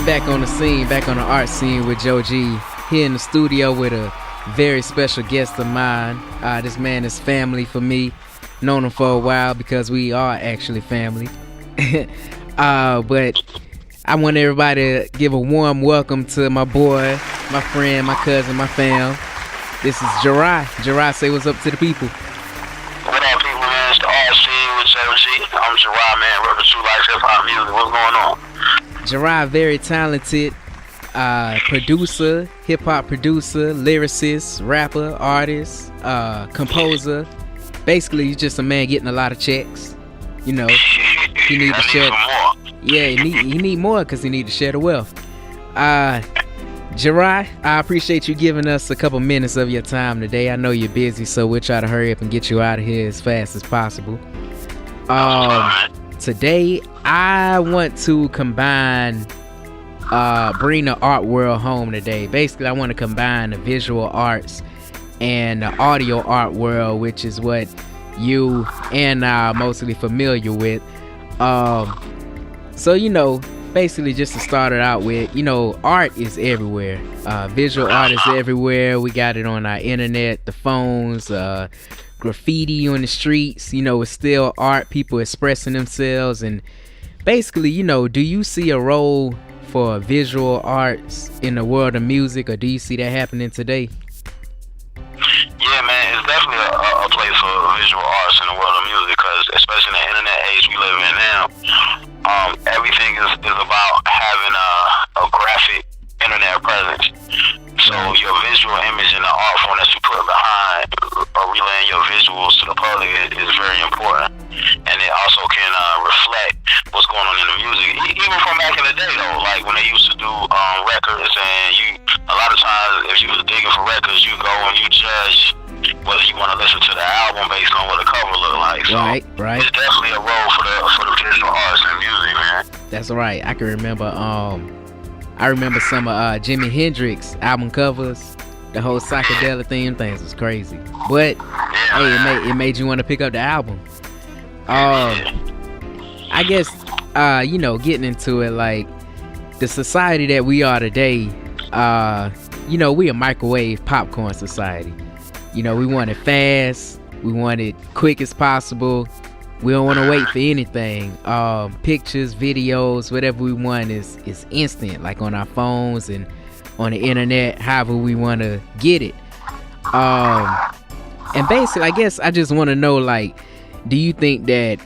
back on the scene, back on the art scene with JoG, here in the studio with a very special guest of mine. This man is family for me. Known him for a while because we are actually family. But I want everybody to give a warm welcome to my boy, my friend, my cousin, my fam. This is Jorai. Jorai, say what's up to the people. What up, people, man? It's the art scene with JoG. I'm Jorai, man. Repping True Life Hip Hop Music. What's going on? Jorai, very talented producer, hip hop producer, lyricist, rapper, artist, composer. Basically, he's just a man getting a lot of checks. You know, he need to share. Yeah, he need more because he need to share the wealth. Jorai, I appreciate you giving us a couple minutes of your time today. I know you're busy, so we'll try to hurry up and get you out of here as fast as possible. Today, I want to combine, bring the art world home today. Basically, I want to combine the visual arts and the audio art world, which is what you and I are mostly familiar with. So, you know, basically just to start it out with, you know, art is everywhere. Visual art is everywhere. We got it on our internet, the phones, graffiti on the streets. You know, it's still art, people expressing themselves. And basically, you know, do you see a role for visual arts in the world of music, or do you see that happening today? Yeah, man, it's definitely a place for visual arts in the world of music, because especially in the internet age we live in now, everything is about having a graphic internet presence. So your visual image and the art form that you put behind relaying your visuals to the public is very important. And it also can reflect what's going on in the music. Even from back in the day, though, like when they used to do records, and a lot of times if you was digging for records, you go and you judge whether you want to listen to the album based on what the cover look like. So right. It's definitely a role for the visual arts and music, man. That's right. I can remember some of Jimi Hendrix album covers. The whole psychedelic things was crazy. But hey, it made you want to pick up the album. I guess you know, getting into it, like the society that we are today, you know, we a microwave popcorn society. You know, we want it fast, we want it quick as possible. We don't want to wait for anything. Pictures, videos, whatever we want is instant, like on our phones and on the internet, however we want to get it. And basically, I guess I just want to know, like, do you think that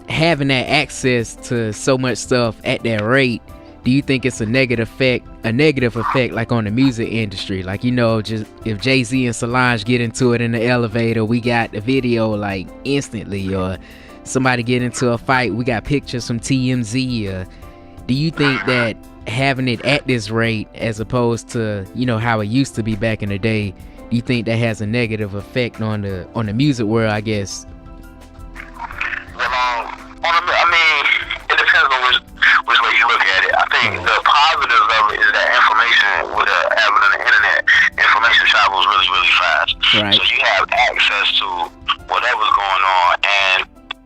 having that access to so much stuff at that rate, do you think it's a negative effect like on the music industry? Like, you know, just if Jay-Z and Solange get into it in the elevator, we got the video like instantly, or somebody get into a fight, we got pictures from TMZ. Or do you think that having it at this rate, as opposed to, you know, how it used to be back in the day, do you think that has a negative effect on the music world, I guess? I mean, it depends on which way you look at it. I think the positives of it is that information, with the advent of the internet, information travels really, really fast. Right. So you have access to whatever's going on. And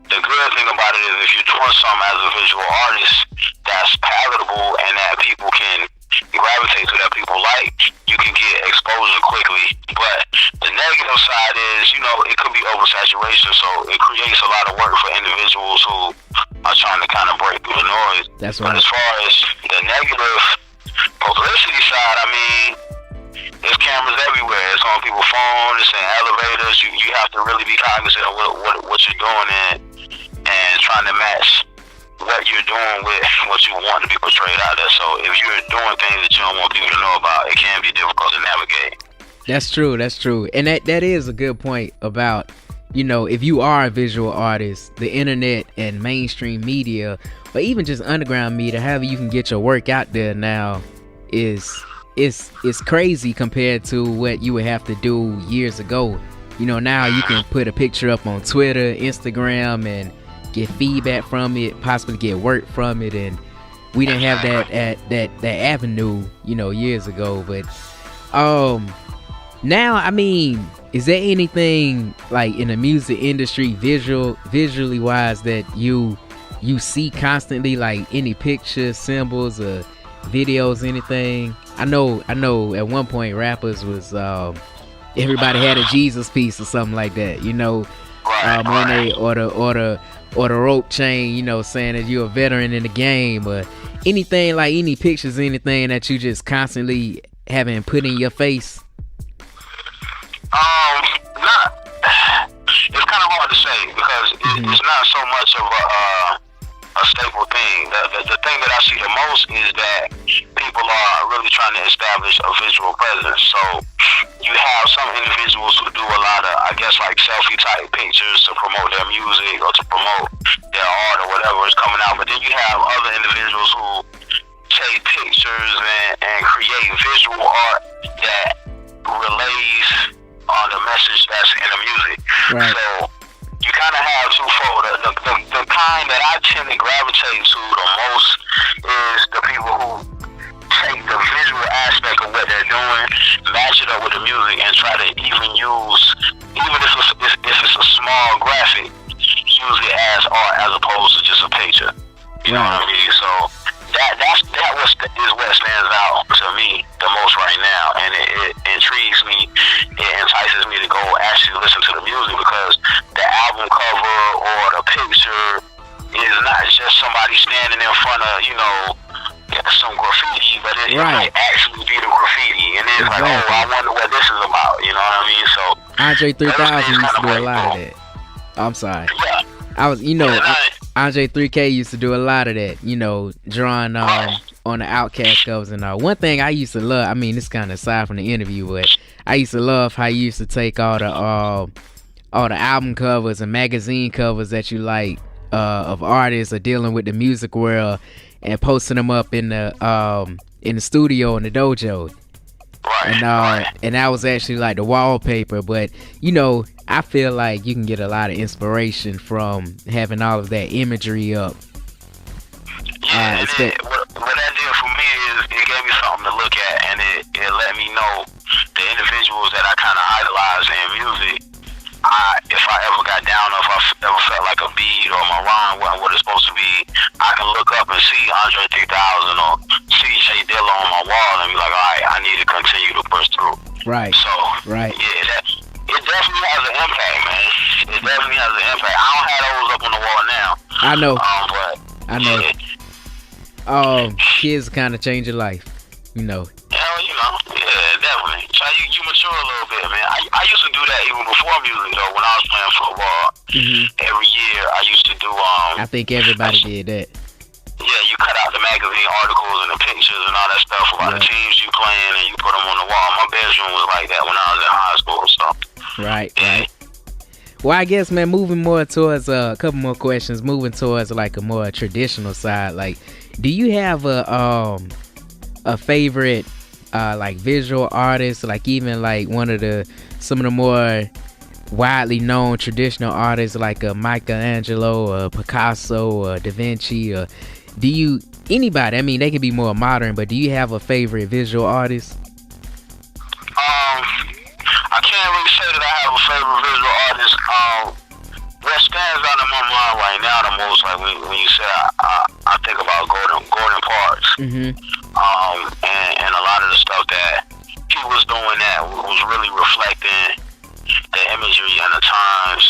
the good thing about it is if you're doing something as a visual artist that's palatable and that people can gravitate to, that people like, you can get exposure quickly. But the negative side is, you know, it could be oversaturation, so it creates a lot of work for individuals who are trying to kind of break through the noise. That's right. But as far as the negative publicity side, I mean, there's cameras everywhere. It's on people's phones, it's in elevators. You have to really be cognizant of what you're doing and trying to match what you're doing with what you want to be portrayed out there. So if you're doing things that you don't want people to know about, it can be difficult to navigate. That's true. And that is a good point about, you know, if you are a visual artist, the internet and mainstream media, or even just underground media, however you can get your work out there now, is crazy compared to what you would have to do years ago. You know, now you can put a picture up on Twitter, Instagram, and get feedback from it, possibly get work from it, and we didn't have that avenue, you know, years ago. But now, I mean, is there anything like in the music industry, visually wise, that you see constantly, like any pictures, symbols, or videos, anything? I know at one point rappers was everybody had a Jesus piece or something like that, you know. When they or the rope chain, you know, saying that you're a veteran in the game, or anything, like any pictures, anything that you just constantly having put in your face. Not. It's kind of hard to say because it's not so much of a staple thing. The thing that I see the most is that people are really trying to establish a visual presence. So you have some individuals who do a lot of, I guess, like selfie type pictures to promote their music or to promote their art or whatever is coming out. But then you have other individuals who take pictures and create visual art that relays on the message that's in the music. Right. So you kind of have twofold. The kind that I tend to gravitate to the most is the people who take the visual aspect of what they're doing, match it up with the music, and try to even if it's a small graphic, use it as art as opposed to just a picture. You know what I mean? So is what stands out to me the most right now, and it intrigues me. It entices me to go actually listen to the music, because the album cover or the picture is not just somebody standing in front of, you know, some graffiti, but it might actually be the graffiti, and it's like, oh, I wonder what this is about. You know what I mean? So Andre 3000 used to do a lot of that. I'm sorry. Yeah. I was, you know, Andre 3K used to do a lot of that, you know, drawing on the Outcast covers and all. One thing I used to love, I mean, this kind of aside from the interview, but I used to love how you used to take all the album covers and magazine covers that you like of artists or dealing with the music world and posting them up in the studio in the dojo. And that was actually like the wallpaper. But you know, I feel like you can get a lot of inspiration from having all of that imagery up. Yeah, what that did for me is it gave me something to look at, and it let me know the individuals that I kind of idolize in music. If I ever got down, or if I ever felt like a beat or my rhyme wasn't what it's supposed to be, I can look up and see Andre 3000 or see Jay Dilla on my wall and be like, all right, I need to continue to push through. Right. So, right. Yeah, it definitely has an impact, man. It definitely has an impact. I don't have those up on the wall now. I know. But I know. Yeah. Kids kind of change your life, you know. Hell, you know, yeah, definitely. So you mature a little bit, man. I used to do that even before music, though. When I was playing football, every year I used to do. I think everybody did that. Yeah, you cut out the magazine articles and the pictures and all that stuff about the teams you playing, and you put them on the wall. My bedroom was like that when I was in high school, so. Right. Well, I guess, man, moving more towards a couple more questions, moving towards like a more traditional side. Like, do you have a favorite like visual artist, like even like some of the more widely known traditional artists like Michelangelo or Picasso or Da Vinci, or do you anybody? I mean, they can be more modern, but do you have a favorite visual artist? I can't really say that I have a favorite visual artist. What stands out in my mind right now the most, like when you say I think about Gordon Parks, and a lot of the stuff that he was doing that was really reflecting the imagery and the times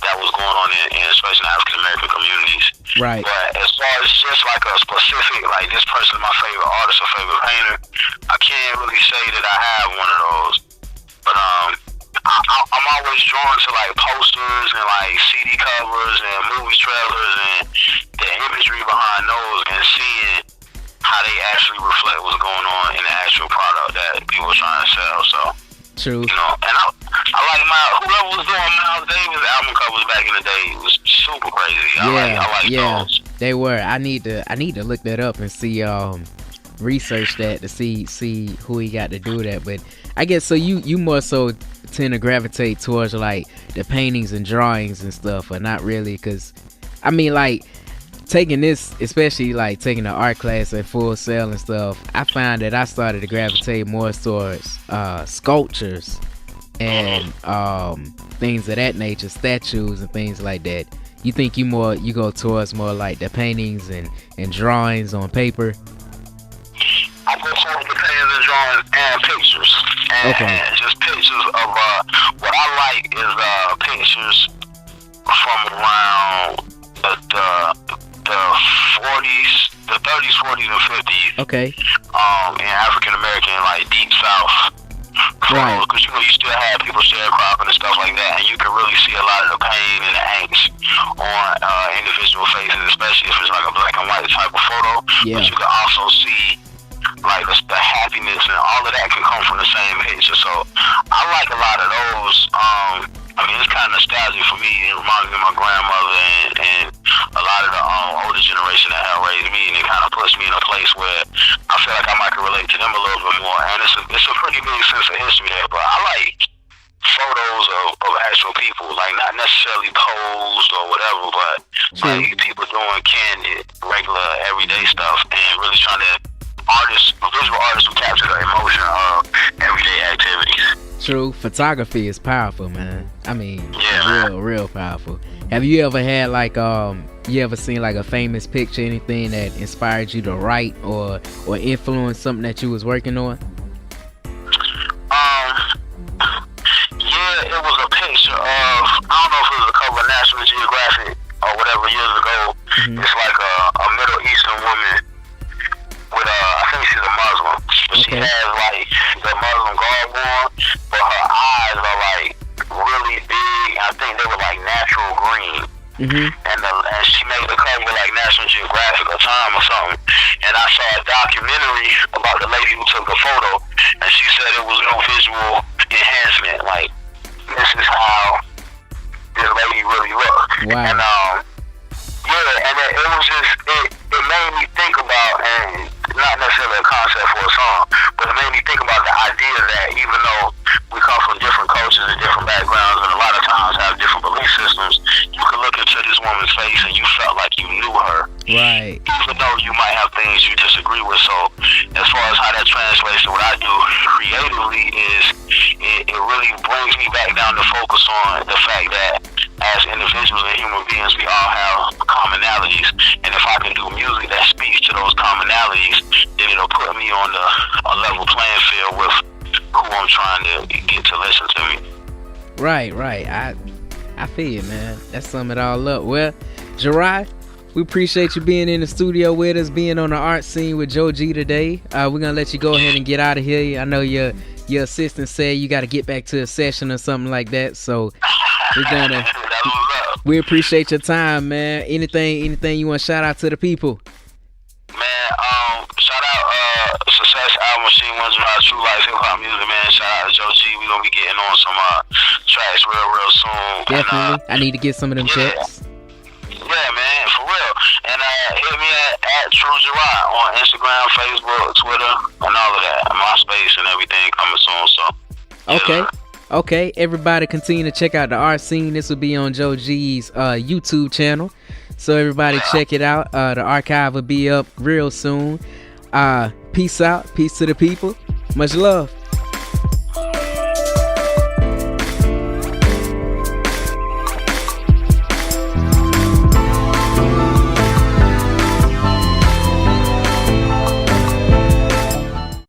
that was going on in especially African American communities. Right. But as far as just like a specific, like this person is my favorite artist or favorite painter, I can't really say that I have one of those. But I'm always drawn to like posters and like CD covers and movie trailers and the imagery behind those, and seeing how they actually reflect what's going on in the actual product that people are trying to sell. So true. You know, and I like whoever was doing Miles Davis album covers back in the day was super crazy. I like those. They were. I need to look that up and see research that to see who he got to do that. But I guess so you more so tend to gravitate towards like the paintings and drawings and stuff, or not really? Because I mean, like taking this, especially like taking the art class at Full Sail and stuff, I find that I started to gravitate more towards sculptures and things of that nature, statues and things like that. You think you go towards more like the paintings and drawings on paper? go forward with paintings and drawings and pictures. And just pictures of what I like is pictures from around the 40s, the 30s, 40s, and 50s. Okay. In African American, like Deep South. Right. Because you still have people sharecropping and stuff like that, and you can really see a lot of the pain and the angst on individual faces, especially if it's like a black and white type of photo. Yeah. But you can also see like the happiness and all of that can come from the same picture. So I like a lot of those. I mean, it's kind of nostalgic for me. It reminds me of my grandmother and a lot of the older generation that have raised me, and it kind of puts me in a place where I feel like I might can relate to them a little bit more. And it's a pretty big sense of history there. But I like photos of actual people, like not necessarily posed or whatever, but like people doing candid, regular, everyday stuff, and really trying to visual artists who capture the emotion of everyday activities. True. Photography is powerful, man. I mean, yeah, real powerful. Have you ever had like you ever seen like a famous picture, anything that inspired you to write or influence something that you was working on? Yeah, it was a picture of, I don't know if it was a cover of National Geographic or whatever years ago. It's like a Middle Eastern woman with I think she's a Muslim, but she has like the Muslim garb on, but her eyes are like really big. I think they were like natural green. And she made the cover like National Geographic or Time or something. And I saw a documentary about the lady who took the photo, and she said it was no visual enhancement. Like, this is how this lady really looked. Wow. And yeah, and it was just it made me think about, and not necessarily a concept for a song, but it made me think about the idea that even though we come from different cultures and different backgrounds, and a lot of times have different belief systems, you could look into this woman's face and you felt like you knew her. Right. Even though you might have things you disagree with. So as far as how that translates to what I do creatively is it really brings me back down to focus on the fact that as individuals and human beings, we all have commonalities. And if I can do music that speaks to those commonalities, then it'll put me on a level playing field with who I'm trying to get to listen to me. Right. I feel you, man. That sum it all up. Well, Jorai, we appreciate you being in the studio with us, being on the art scene with JoG today. We're gonna let you go ahead and get out of here. I know your assistant said you got to get back to a session or something like that, so we appreciate your time, man. Anything you want to shout out to the people? Man, shout out Success Album Machine 1 True Life Hip Hop Music, man. Shout out to JoG. We gonna be getting on some tracks real soon. Definitely. And, I need to get some of them checks. Yeah, man, for real. And hit me at True Jorai on Instagram, Facebook, Twitter, and all of that. MySpace and everything coming soon. So Okay. Everybody continue to check out the art scene. This will be on JoG's YouTube channel. So everybody check it out. The archive will be up real soon. Peace out. Peace to the people. Much love.